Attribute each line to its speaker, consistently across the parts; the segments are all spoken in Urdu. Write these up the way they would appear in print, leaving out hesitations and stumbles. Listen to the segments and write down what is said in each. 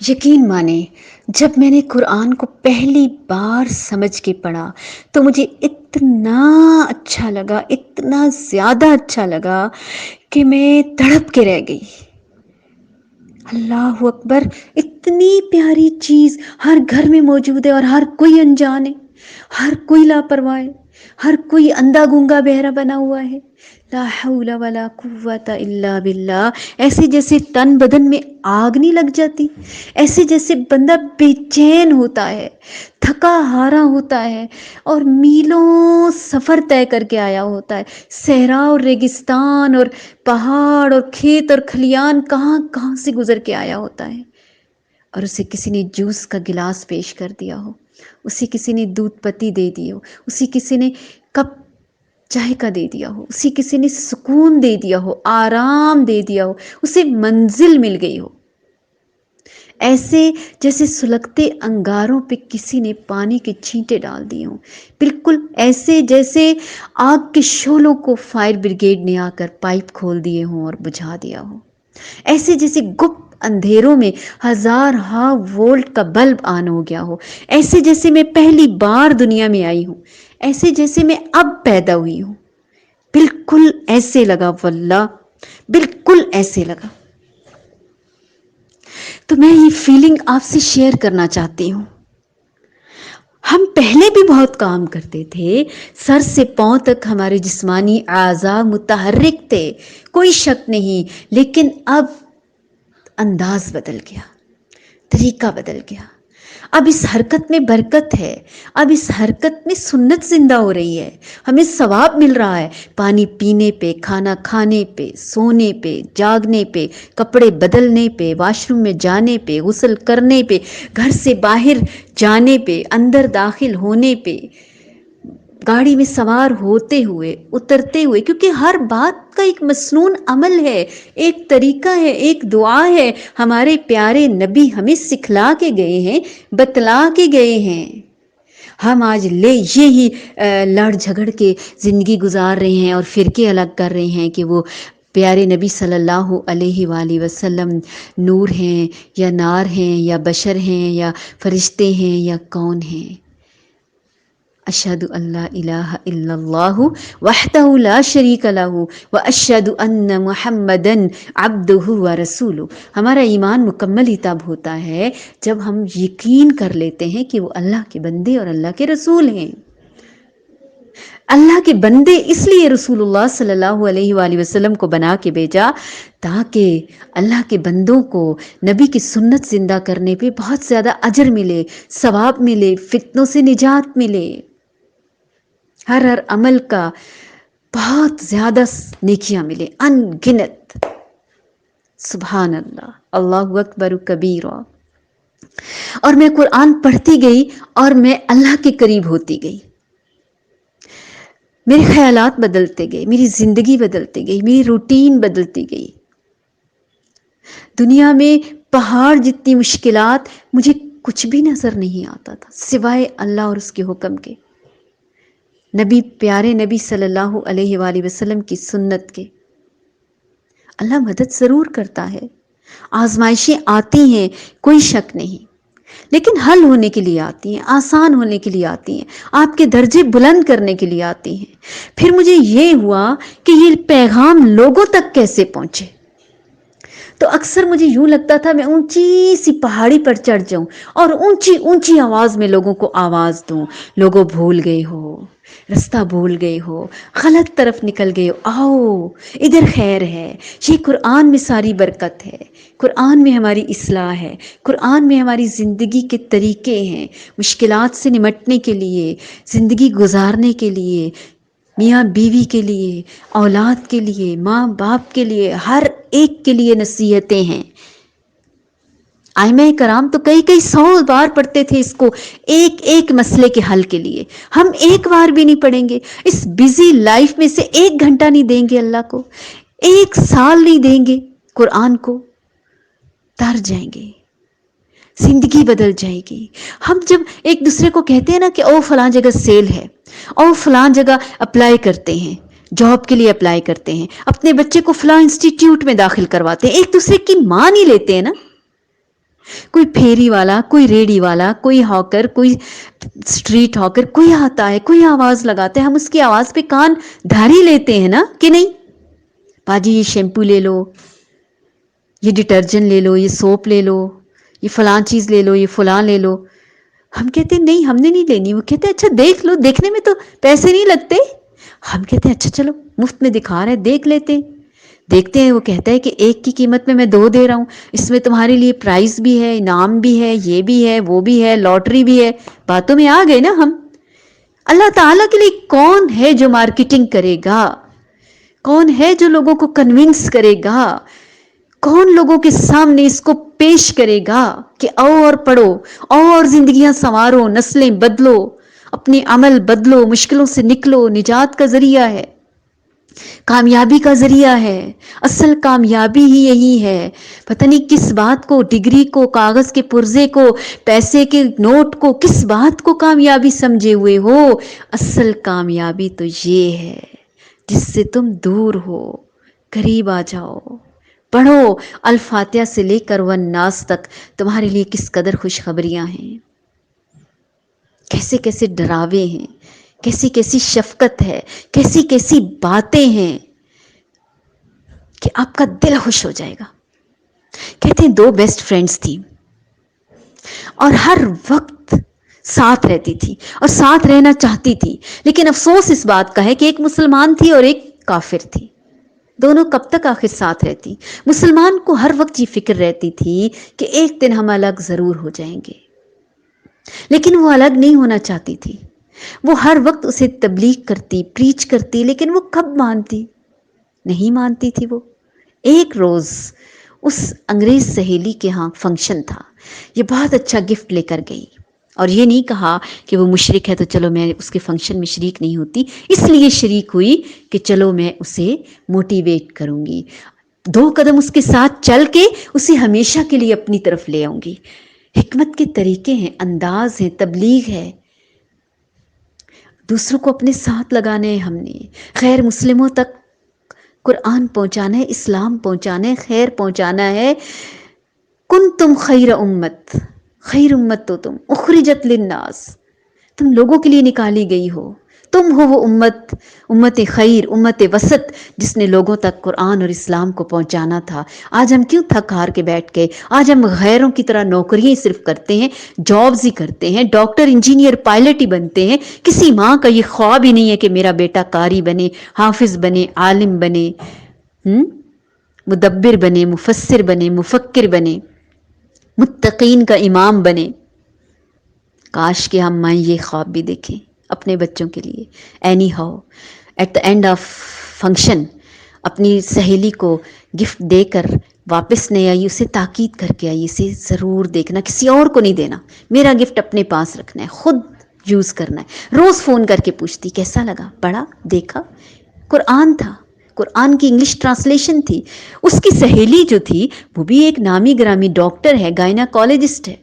Speaker 1: یقین مانے، جب میں نے قرآن کو پہلی بار سمجھ کے پڑھا تو مجھے اتنا اچھا لگا، اتنا زیادہ اچھا لگا کہ میں تڑپ کے رہ گئی۔ اللہ اکبر! اتنی پیاری چیز ہر گھر میں موجود ہے اور ہر کوئی انجان ہے، ہر کوئی لاپرواہ ہے، ہر کوئی اندھا گونگا بہرا بنا ہوا ہے۔ لا حول ولا قوت الا باللہ۔ ایسے جیسے تن بدن میں آگ نہیں لگ جاتی، ایسے جیسے بندہ بے چین ہوتا ہے، تھکا ہارا ہوتا ہے اور میلوں سفر طے کر کے آیا ہوتا ہے، صحرا اور ریگستان اور پہاڑ اور کھیت اور کھلیان کہاں کہاں سے گزر کے آیا ہوتا ہے، اور اسے کسی نے جوس کا گلاس پیش کر دیا ہو، اسے کسی نے دودھ پتی دے دی ہو، اسے کسی نے کپ چائے کا دے دیا ہو، اسے کسی نے سکون دے دیا ہو، آرام دے دیا ہو، اسے منزل مل گئی ہو، ایسے جیسے سلگتے انگاروں پہ کسی نے پانی کے چھینٹے ڈال دیے ہوں، بالکل ایسے جیسے آگ کے شعلوں کو فائر بریگیڈ نے آ کر پائپ کھول دیے ہوں اور بجھا دیا ہو، ایسے جیسے گپت اندھیروں میں ہزار ہاں وولٹ کا بلب آن ہو گیا ہو، ایسے جیسے میں پہلی بار دنیا میں آئی ہوں، ایسے جیسے میں اب پیدا ہوئی ہوں، بالکل ایسے لگا، واللہ بالکل ایسے لگا۔ تو میں یہ فیلنگ آپ سے شیئر کرنا چاہتی ہوں۔ ہم پہلے بھی بہت کام کرتے تھے، سر سے پاؤں تک ہمارے جسمانی اعضاء متحرک تھے، کوئی شک نہیں، لیکن اب انداز بدل گیا، طریقہ بدل گیا۔ اب اس حرکت میں برکت ہے، اب اس حرکت میں سنت زندہ ہو رہی ہے، ہمیں ثواب مل رہا ہے، پانی پینے پہ، کھانا کھانے پہ، سونے پہ، جاگنے پہ، کپڑے بدلنے پہ، واش روم میں جانے پہ، غسل کرنے پہ، گھر سے باہر جانے پہ، اندر داخل ہونے پہ، گاڑی میں سوار ہوتے ہوئے، اترتے ہوئے، کیونکہ ہر بات کا ایک مسنون عمل ہے، ایک طریقہ ہے، ایک دعا ہے، ہمارے پیارے نبی ہمیں سکھلا کے گئے ہیں، بتلا کے گئے ہیں۔ ہم آج یہی لڑ جھگڑ کے زندگی گزار رہے ہیں اور فرقے الگ کر رہے ہیں کہ وہ پیارے نبی صلی اللہ علیہ وآلہ وسلم نور ہیں یا نار ہیں یا بشر ہیں یا فرشتے ہیں یا کون ہیں۔ اشہد ان لا الہ الا اللہ وحدہ لا شریک لہ واشہد ان محمدا عبدہ ورسولہ۔ ہمارا ایمان مکمل ہی تب ہوتا ہے جب ہم یقین کر لیتے ہیں کہ وہ اللہ کے بندے اور اللہ کے رسول ہیں۔ اللہ کے بندے اس لیے رسول اللہ صلی اللہ علیہ وآلہ وسلم کو بنا کے بھیجا تاکہ اللہ کے بندوں کو نبی کی سنت زندہ کرنے پہ بہت زیادہ اجر ملے، ثواب ملے، فتنوں سے نجات ملے، ہر عمل کا بہت زیادہ نیکیاں ملے، ان گنت۔ سبحان اللہ، اللہ اکبر کبیرہ۔ اور میں قرآن پڑھتی گئی اور میں اللہ کے قریب ہوتی گئی، میرے خیالات بدلتے گئے، میری زندگی بدلتی گئی، میری روٹین بدلتی گئی۔ دنیا میں پہاڑ جتنی مشکلات مجھے کچھ بھی نظر نہیں آتا تھا سوائے اللہ اور اس کے حکم کے، نبی پیارے نبی صلی اللہ علیہ وآلہ وسلم کی سنت کے۔ اللہ مدد ضرور کرتا ہے، آزمائشیں آتی ہیں، کوئی شک نہیں، لیکن حل ہونے کے لیے آتی ہیں، آسان ہونے کے لیے آتی ہیں، آپ کے درجے بلند کرنے کے لیے آتی ہیں۔ پھر مجھے یہ ہوا کہ یہ پیغام لوگوں تک کیسے پہنچے، تو اکثر مجھے یوں لگتا تھا میں اونچی سی پہاڑی پر چڑھ جاؤں اور اونچی اونچی آواز میں لوگوں کو آواز دوں، لوگوں بھول گئے ہو، رستہ بھول گئے ہو، غلط طرف نکل گئے ہو، آؤ ادھر خیر ہے، یہ قرآن میں ساری برکت ہے، قرآن میں ہماری اصلاح ہے، قرآن میں ہماری زندگی کے طریقے ہیں، مشکلات سے نمٹنے کے لیے، زندگی گزارنے کے لیے، میاں بیوی کے لیے، اولاد کے لیے، ماں باپ کے لیے، ہر ایک کے لیے نصیحتیں ہیں۔ ائمہ کرام تو کئی 100 بار پڑھتے تھے اس کو، ایک ایک مسئلے کے حل کے لیے۔ ہم ایک بار بھی نہیں پڑھیں گے، اس بزی لائف میں سے 1 گھنٹہ نہیں دیں گے اللہ کو، 1 سال نہیں دیں گے قرآن کو، تر جائیں گے، زندگی بدل جائے گی۔ ہم جب ایک دوسرے کو کہتے ہیں نا کہ او فلاں جگہ سیل ہے، او فلاں جگہ اپلائی کرتے ہیں، جاب کے لیے اپلائی کرتے ہیں، اپنے بچے کو فلاں انسٹیٹیوٹ میں داخل کرواتے ہیں، ایک دوسرے کی مان ہی لیتے ہیں نا، کوئی پھیری والا، کوئی ریڑی والا، کوئی ہاکر، کوئی اسٹریٹ ہاکر، کوئی آتا ہے، کوئی آواز لگاتا ہے، ہم اس کی آواز پہ کان دھر ہی لیتے ہیں نا کہ نہیں؟ باجی یہ شیمپو لے لو، یہ ڈٹرجنٹ لے لو، یہ سوپ لے لو، یہ فلاں چیز لے لو، یہ فلاں لے لو. ہم کہتے ہیں نہیں ہم نے نہیں لینی. وہ کہتے ہیں اچھا دیکھ لو، دیکھنے میں تو پیسے نہیں لگتے. ہم کہتے ہیں اچھا چلو مفت میں دکھا رہے دیکھ لیتے ہیں. دیکھتے ہیں وہ کہتا ہے کہ ایک کی قیمت میں 2 دے رہا ہوں، اس میں تمہارے لیے پرائز بھی ہے، انعام بھی ہے، یہ بھی ہے، وہ بھی ہے، لاٹری بھی ہے. باتوں میں آ گئے نا ہم. اللہ تعالیٰ کے لیے کون ہے جو مارکیٹنگ کرے گا؟ کون ہے جو لوگوں کو کنونس کرے گا؟ کون لوگوں کے سامنے اس کو پیش کرے گا کہ آؤ اور پڑھو، آؤ اور زندگیاں سنوارو، نسلیں بدلو، اپنے عمل بدلو، مشکلوں سے نکلو. نجات کا ذریعہ ہے، کامیابی کا ذریعہ ہے. اصل کامیابی ہی یہی ہے. پتہ نہیں کس بات کو، ڈگری کو، کاغذ کے پرزے کو، پیسے کے نوٹ کو، کس بات کو کامیابی سمجھے ہوئے ہو. اصل کامیابی تو یہ ہے جس سے تم دور ہو، قریب آ جاؤ. پڑھو الفاتحہ سے لے کر والناس تک تمہارے لیے کس قدر خوشخبریاں ہیں، کیسے کیسے ڈراوے ہیں، کیسی کیسی شفقت ہے، کیسی کیسی باتیں ہیں کہ آپ کا دل خوش ہو جائے گا. کہتے ہیں 2 بیسٹ فرینڈز تھی اور ہر وقت ساتھ رہتی تھی اور ساتھ رہنا چاہتی تھی، لیکن افسوس اس بات کا ہے کہ ایک مسلمان تھی اور ایک کافر تھی. دونوں کب تک آخر ساتھ رہتی؟ مسلمان کو ہر وقت یہ فکر رہتی تھی کہ ایک دن ہم الگ ضرور ہو جائیں گے، لیکن وہ الگ نہیں ہونا چاہتی تھی. وہ ہر وقت اسے تبلیغ کرتی، پریچ کرتی، لیکن وہ کب مانتی؟ نہیں مانتی تھی. وہ ایک روز اس انگریز سہیلی کے ہاں فنکشن تھا، یہ بہت اچھا گفٹ لے کر گئی اور یہ نہیں کہا کہ وہ مشرک ہے تو چلو میں اس کے فنکشن میں شریک نہیں ہوتی، اس لیے شریک ہوئی کہ چلو میں اسے موٹیویٹ کروں گی، 2 قدم اس کے ساتھ چل کے اسے ہمیشہ کے لیے اپنی طرف لے آؤں گی. حکمت کے طریقے ہیں، انداز ہیں، تبلیغ ہے، دوسروں کو اپنے ساتھ لگانے ہیں. ہم نے خیر مسلموں تک قرآن پہنچانا ہے، اسلام پہنچانا ہے، خیر پہنچانا ہے. کنتم خیر امت، خیر امت تو تم اخرجت للناس، تم لوگوں کے لیے نکالی گئی ہو. تم ہو وہ امت، امت خیر، امت وسط، جس نے لوگوں تک قرآن اور اسلام کو پہنچانا تھا. آج ہم کیوں تھک ہار کے بیٹھ کے، آج ہم غیروں کی طرح نوکریاں صرف کرتے ہیں، جابز ہی کرتے ہیں، ڈاکٹر، انجینئر، پائلٹ ہی بنتے ہیں. کسی ماں کا یہ خواب ہی نہیں ہے کہ میرا بیٹا قاری بنے، حافظ بنے، عالم بنے، مدبر بنے، مفسر بنے، مفکر بنے، متقین کا امام بنے. کاش کہ ہم مائیں یہ خواب بھی دیکھیں اپنے بچوں کے لیے. Anyhow at the end of function اپنی سہیلی کو گفٹ دے کر واپس نہیں آئی، اسے تاکید کر کے آئی، اسے ضرور دیکھنا، کسی اور کو نہیں دینا، میرا گفٹ اپنے پاس رکھنا ہے، خود یوز کرنا ہے. روز فون کر کے پوچھتی کیسا لگا، پڑھا، دیکھا. قرآن تھا، قرآن کی انگلش ٹرانسلیشن تھی. اس کی سہیلی جو تھی وہ بھی ایک نامی گرامی ڈاکٹر ہے، گائناکالوجسٹ ہے،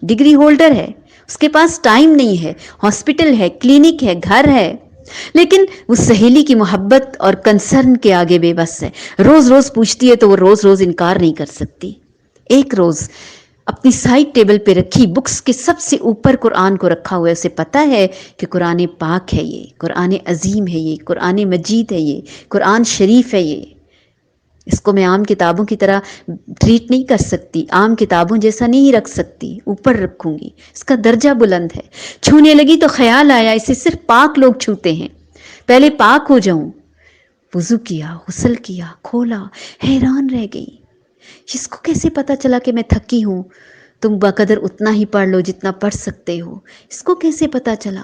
Speaker 1: ڈگری ہولڈر ہے. اس کے پاس ٹائم نہیں ہے، ہاسپٹل ہے، کلینک ہے، گھر ہے، لیکن وہ سہیلی کی محبت اور کنسرن کے آگے بے بس ہے. روز روز پوچھتی ہے تو وہ روز روز انکار نہیں کر سکتی. ایک روز اپنی سائڈ ٹیبل پہ رکھی بکس کے سب سے اوپر قرآن کو رکھا ہوا ہے. اسے پتا ہے کہ قرآن پاک ہے، یہ قرآن عظیم ہے، یہ قرآن مجید ہے، یہ قرآن شریف ہے. یہ اس کو میں عام کتابوں کی طرح ٹریٹ نہیں کر سکتی، عام کتابوں جیسا نہیں رکھ سکتی، اوپر رکھوں گی، اس کا درجہ بلند ہے. چھونے لگی تو خیال آیا اسے صرف پاک لوگ چھوتے ہیں، پہلے پاک ہو جاؤں. وضو کیا، غسل کیا، کھولا، حیران رہ گئی. اس کو کیسے پتا چلا کہ میں تھکی ہوں؟ تم بقدر اتنا ہی پڑھ لو جتنا پڑھ سکتے ہو. اس کو کیسے پتا چلا؟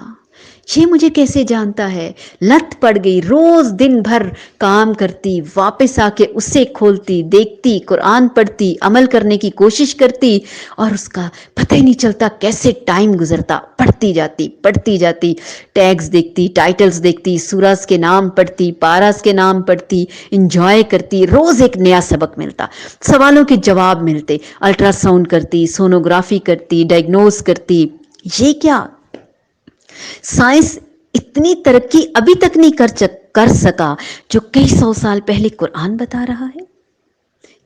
Speaker 1: یہ مجھے کیسے جانتا ہے؟ لت پڑ گئی، روز دن بھر کام کرتی، واپس آ کے اسے کھولتی، دیکھتی، قرآن پڑھتی، عمل کرنے کی کوشش کرتی، اور اس کا پتہ ہی نہیں چلتا کیسے ٹائم گزرتا. پڑھتی جاتی، ٹیگز دیکھتی، ٹائٹلز دیکھتی، سوراز کے نام پڑھتی، پاراز کے نام پڑھتی، انجوائے کرتی. روز ایک نیا سبق ملتا، سوالوں کے جواب ملتے. الٹرا ساؤنڈ کرتی، سونوگرافی کرتی، ڈائگنوز کرتی. یہ کیا سائنس اتنی ترقی ابھی تک نہیں کر سکا جو کئی 100 سال پہلے قرآن بتا رہا ہے.